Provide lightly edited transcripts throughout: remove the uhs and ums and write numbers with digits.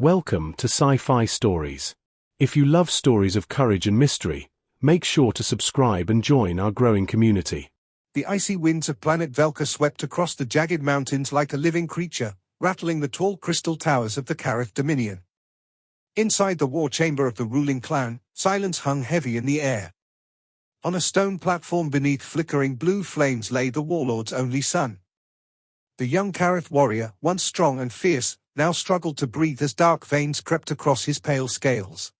Welcome to Sci-Fi Stories. If you love stories of courage and mystery, make sure to subscribe and join our growing community. The icy winds of planet Velka swept across the jagged mountains like a living creature, rattling the tall crystal towers of the Kareth Dominion. Inside the war chamber of the ruling clan, silence hung heavy in the air. On a stone platform beneath flickering blue flames lay the Warlord's only son. The young Kareth warrior, once strong and fierce, now struggled to breathe as dark veins crept across his pale scales.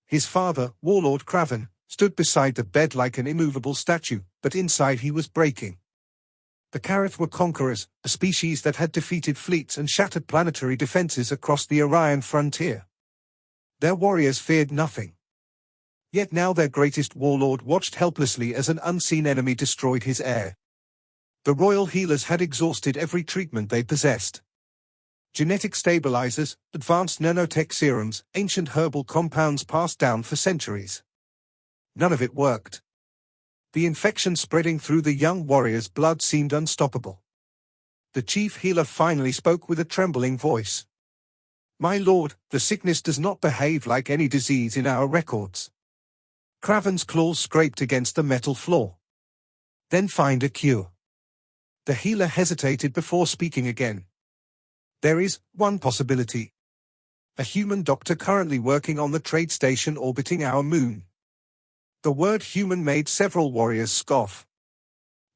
His father, Warlord Craven, stood beside the bed like an immovable statue, but inside he was breaking. The Kareth were conquerors, a species that had defeated fleets and shattered planetary defenses across the Orion frontier. Their warriors feared nothing. Yet now their greatest warlord watched helplessly as an unseen enemy destroyed his heir. The royal healers had exhausted every treatment they possessed. Genetic stabilizers, advanced nanotech serums, ancient herbal compounds passed down for centuries. None of it worked. The infection spreading through the young warrior's blood seemed unstoppable. The chief healer finally spoke with a trembling voice. "My lord, the sickness does not behave like any disease in our records." Craven's claws scraped against the metal floor. "Then find a cure." The healer hesitated before speaking again. "There is one possibility. A human doctor currently working on the trade station orbiting our moon." The word human made several warriors scoff.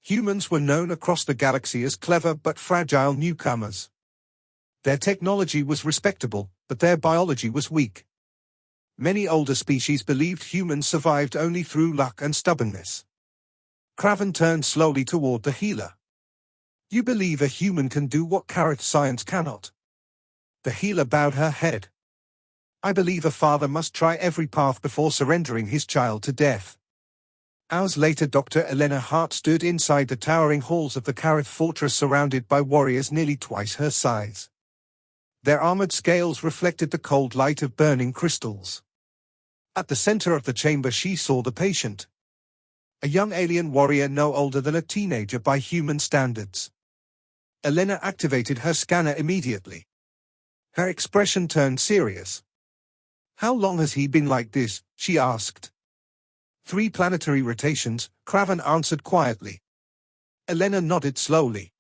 Humans were known across the galaxy as clever but fragile newcomers. Their technology was respectable, but their biology was weak. Many older species believed humans survived only through luck and stubbornness. Craven turned slowly toward the healer. "You believe a human can do what Kareth science cannot?" The healer bowed her head. "I believe a father must try every path before surrendering his child to death." Hours later, Dr. Elena Hart stood inside the towering halls of the Kareth fortress surrounded by warriors nearly twice her size. Their armored scales reflected the cold light of burning crystals. At the center of the chamber she saw the patient. A young alien warrior no older than a teenager by human standards. Elena activated her scanner immediately. Her expression turned serious. "How long has he been like this?" she asked. 3 planetary rotations, Craven answered quietly. Elena nodded slowly.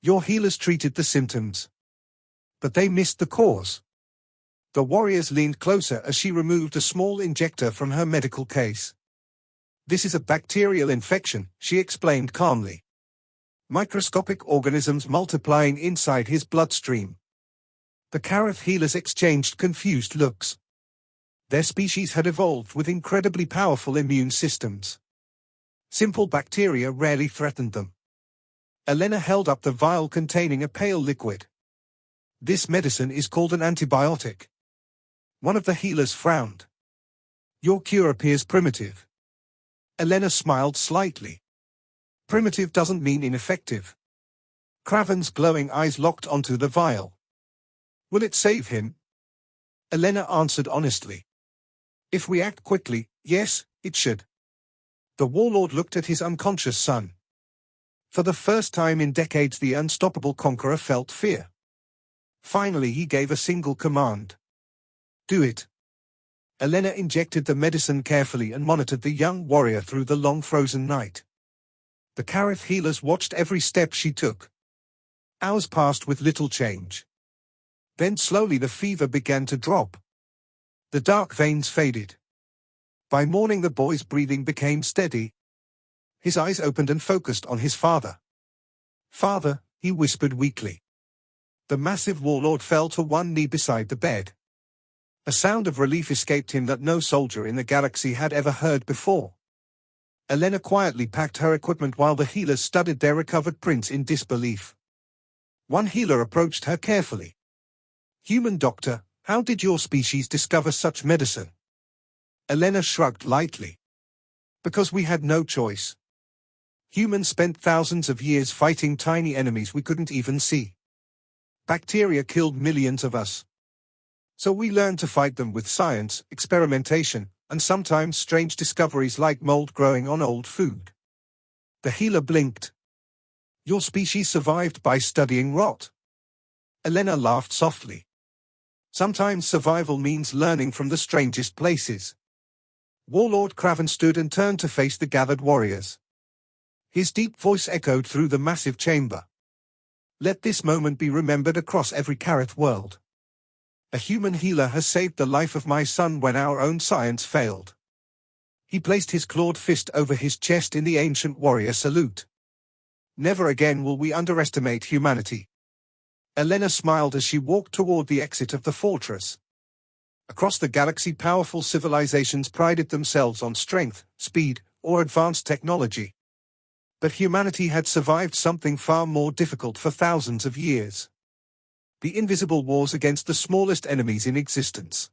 "Your healers treated the symptoms. But they missed the cause." The warriors leaned closer as she removed a small injector from her medical case. "This is a bacterial infection," she explained calmly. "Microscopic organisms multiplying inside his bloodstream." The Kareth healers exchanged confused looks. Their species had evolved with incredibly powerful immune systems. Simple bacteria rarely threatened them. Elena held up the vial containing a pale liquid. "This medicine is called an antibiotic." One of the healers frowned. "Your cure appears primitive." Elena smiled slightly. "Primitive doesn't mean ineffective." Craven's glowing eyes locked onto the vial. "Will it save him?" Elena answered honestly. "If we act quickly, yes, it should." The warlord looked at his unconscious son. For the first time in decades, the unstoppable conqueror felt fear. Finally he gave a single command. "Do it." Elena injected the medicine carefully and monitored the young warrior through the long frozen night. The Kareth healers watched every step she took. Hours passed with little change. Then slowly the fever began to drop. The dark veins faded. By morning the boy's breathing became steady. His eyes opened and focused on his father. "Father," he whispered weakly. The massive warlord fell to one knee beside the bed. A sound of relief escaped him that no soldier in the galaxy had ever heard before. Elena quietly packed her equipment while the healers studied their recovered prince in disbelief. One healer approached her carefully. "Human doctor, how did your species discover such medicine?" Elena shrugged lightly. "Because we had no choice. Humans spent thousands of years fighting tiny enemies we couldn't even see. Bacteria killed millions of us. So we learned to fight them with science, experimentation, and sometimes strange discoveries like mold growing on old food." The healer blinked. "Your species survived by studying rot." Elena laughed softly. Sometimes survival means learning from the strangest places. Warlord Craven stood and turned to face the gathered warriors. His deep voice echoed through the massive chamber. Let this moment be remembered across every Kareth world. A human healer has saved the life of my son when our own science failed. He placed his clawed fist over his chest in the ancient warrior salute. Never again will we underestimate humanity. Elena smiled as she walked toward the exit of the fortress. Across the galaxy, powerful civilizations prided themselves on strength, speed, or advanced technology. But humanity had survived something far more difficult for thousands of years. The invisible wars against the smallest enemies in existence.